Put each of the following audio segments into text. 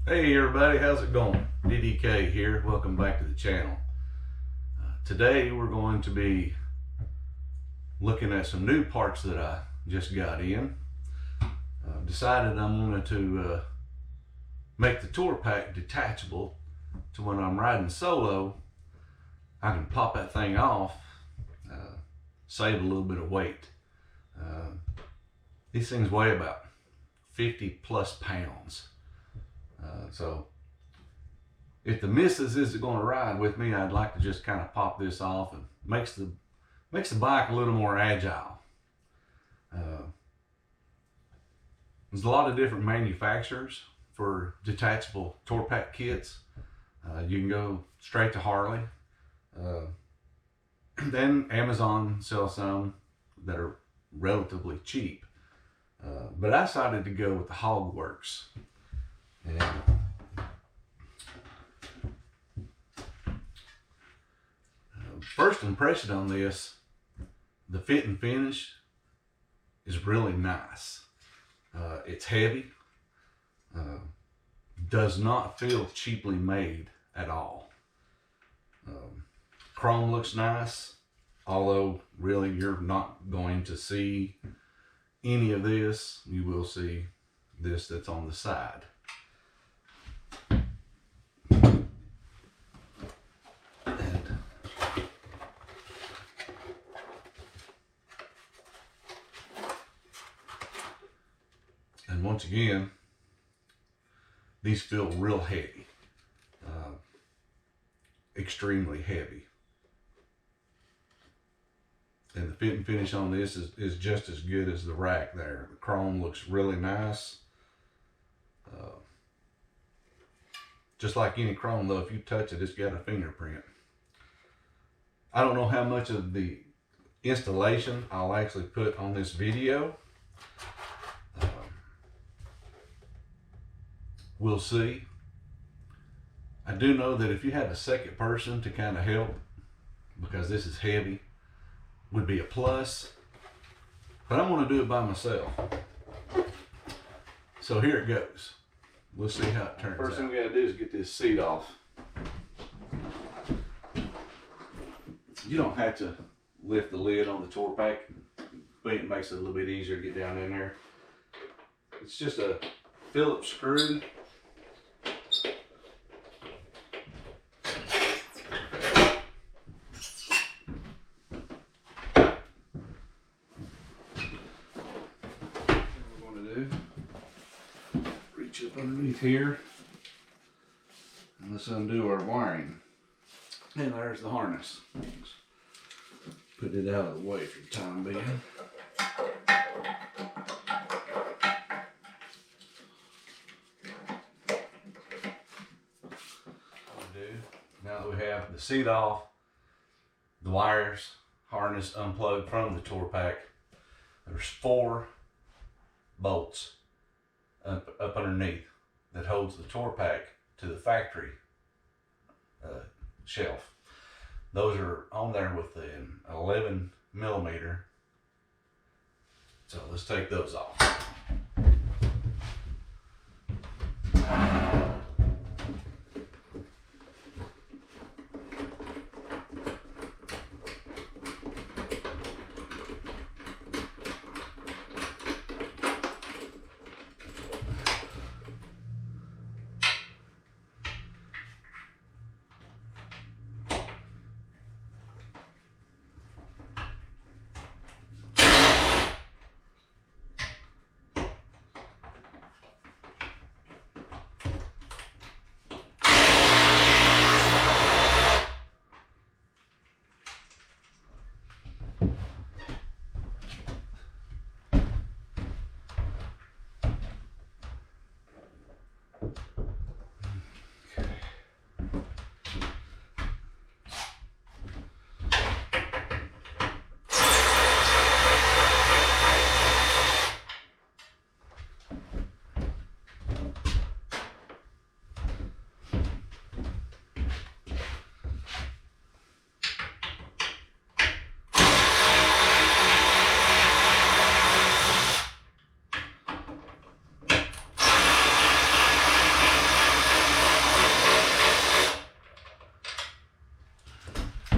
Hey everybody, how's it going? DDK here. Welcome back to the channel. Today we're going to be looking at some new parts that I just got in. Decided I'm going to make the tour pack detachable to when I'm riding solo, I can pop that thing off, save a little bit of weight. These things weigh about 50 plus pounds. So if the missus isn't going to ride with me, I'd like to just kind of pop this off, and makes the bike a little more agile. There's a lot of different manufacturers for detachable tour pack kits. You can go straight to Harley. Then Amazon sells some that are relatively cheap. But I decided to go with the Hogworkz. And first impression on this, the fit and finish is really nice. It's heavy, does not feel cheaply made at all. Chrome looks nice, although really you're not going to see any of this. You will see this that's on the side. And once again, these feel real heavy, extremely heavy. And the fit and finish on this is just as good as the rack there. The chrome looks really nice. Just like any chrome though, if you touch it, it's got a fingerprint. I don't know how much of the installation I'll actually put on this video. We'll see. I do know that if you had a second person to kind of help, because this is heavy, would be a plus. But I'm going to do it by myself. So here it goes. We'll see how it turns out. First thing we got to do is get this seat off. You don't have to lift the lid on the tour pack, but it makes it a little bit easier to get down in there. It's just a Phillips screw. Up underneath here, and let's undo our wiring. And there's the harness. Put it out of the way for the time being. Now that we have the seat off, the wires, harness unplugged from the tour pack, there's 4 bolts up underneath that holds the tour pack to the factory shelf. Those are on there with an 11 millimeter. So let's take those off.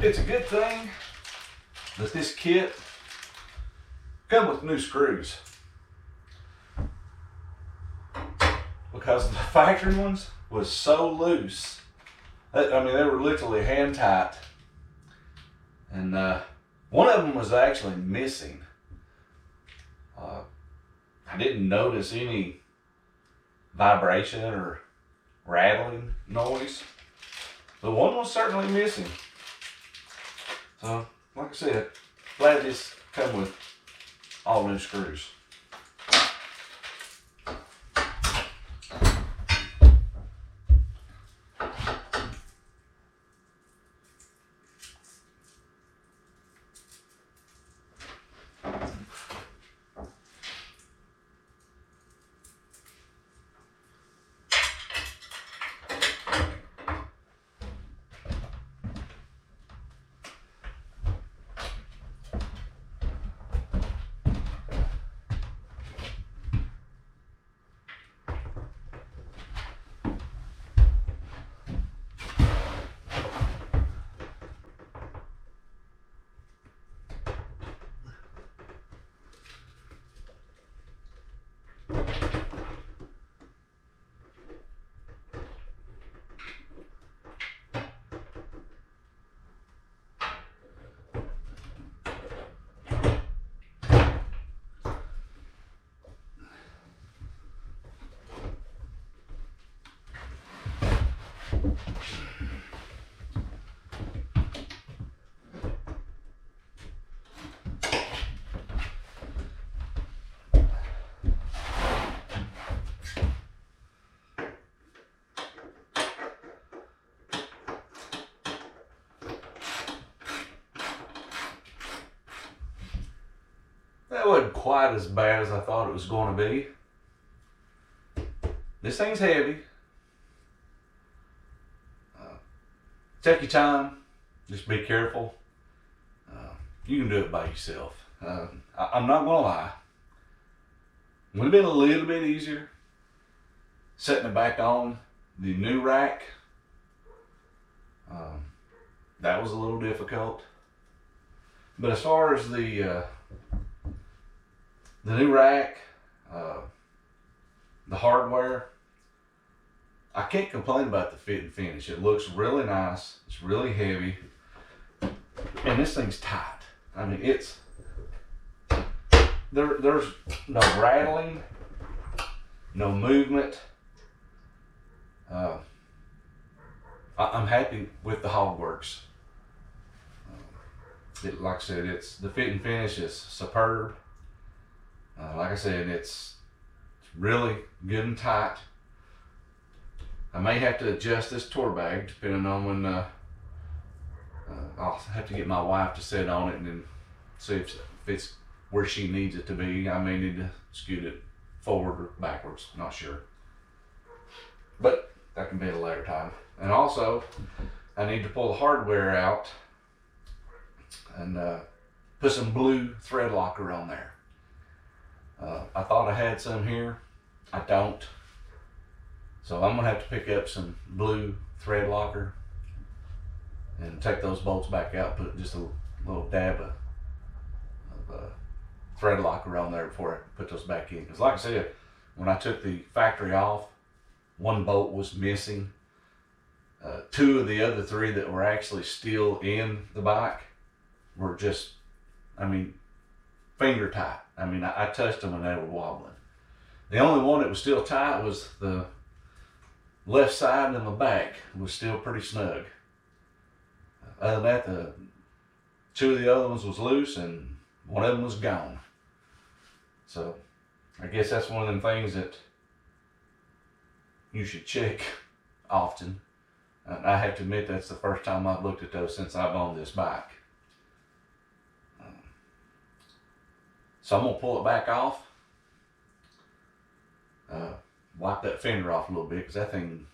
It's a good thing that this kit comes with new screws, because the factory ones was so loose. I mean, they were literally hand tight, and one of them was actually missing. I didn't notice any vibration or rattling noise, but one was certainly missing. So, like I said, glad this come with all new screws. That wasn't quite as bad as I thought it was going to be. This thing's heavy. Take your time. Just be careful. You can do it by yourself. I'm not going to lie. It would have been a little bit easier setting it back on the new rack. That was a little difficult. But as far as the new rack, the hardware, I can't complain about the fit and finish. It looks really nice. It's really heavy. And this thing's tight. I mean, there's no rattling, no movement. I'm happy with the Hogworkz. Like I said, the fit and finish is superb. Like I said, it's really good and tight. I may have to adjust this tour bag depending on when I'll have to get my wife to sit on it and then see if it's where she needs it to be. I may need to scoot it forward or backwards, not sure. But that can be at a later time. And also, I need to pull the hardware out and put some blue thread locker on there. I thought I had some here. I don't. So I'm gonna have to pick up some blue thread locker and take those bolts back out, put just a little dab of thread locker on there before I put those back in. Because like I said, when I took the factory off, one bolt was missing. Two of the other three that were actually still in the bike were just, I mean, finger tight. I mean, I touched them and they were wobbling. The only one that was still tight was the left side and the back was still pretty snug. Other than that, the two of the other ones was loose and one of them was gone. So I guess that's one of them things that you should check often. And I have to admit that's the first time I've looked at those since I've owned this bike. So I'm gonna pull it back off, wipe that fender off a little bit because that thing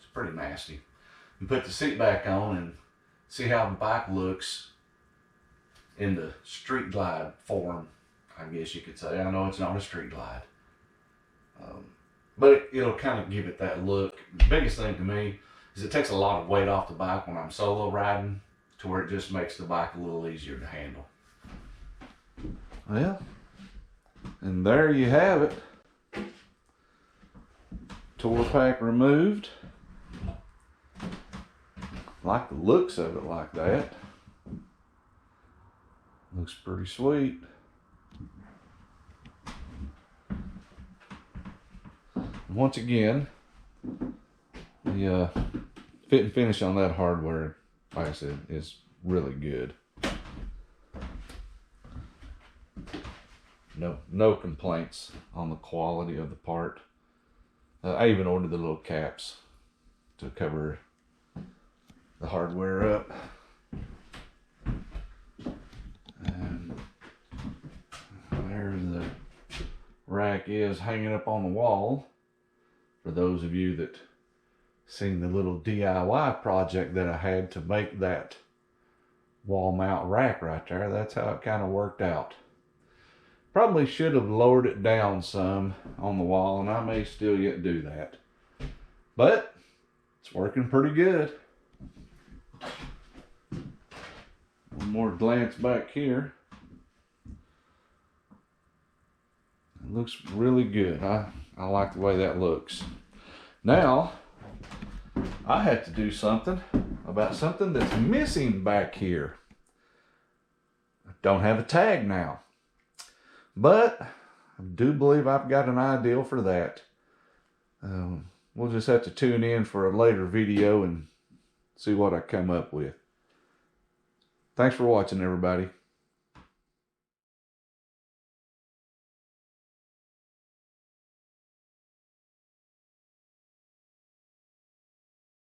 is pretty nasty. And put the seat back on and see how the bike looks in the street glide form, I guess you could say. I know it's not a street glide, but it'll kind of give it that look. The biggest thing to me is it takes a lot of weight off the bike when I'm solo riding. to where it just makes the bike a little easier to handle. Well, and there you have it. Tour pack removed. Like the looks of it like that. Looks pretty sweet. Once again, the fit and finish on that hardware, like I said, is really good. No complaints on the quality of the part. I even ordered the little caps to cover the hardware up. And there the rack is hanging up on the wall. For those of you that seen the little DIY project that I had to make that wall mount rack right there, that's how it kind of worked out. Probably should have lowered it down some on the wall, and I may still yet do that. But it's working pretty good. One more glance back here. It looks really good. I like the way that looks. Now, I had to do something about something that's missing back here. I don't have a tag now. But I do believe I've got an idea for that. We'll just have to tune in for a later video and see what I come up with. Thanks for watching, everybody.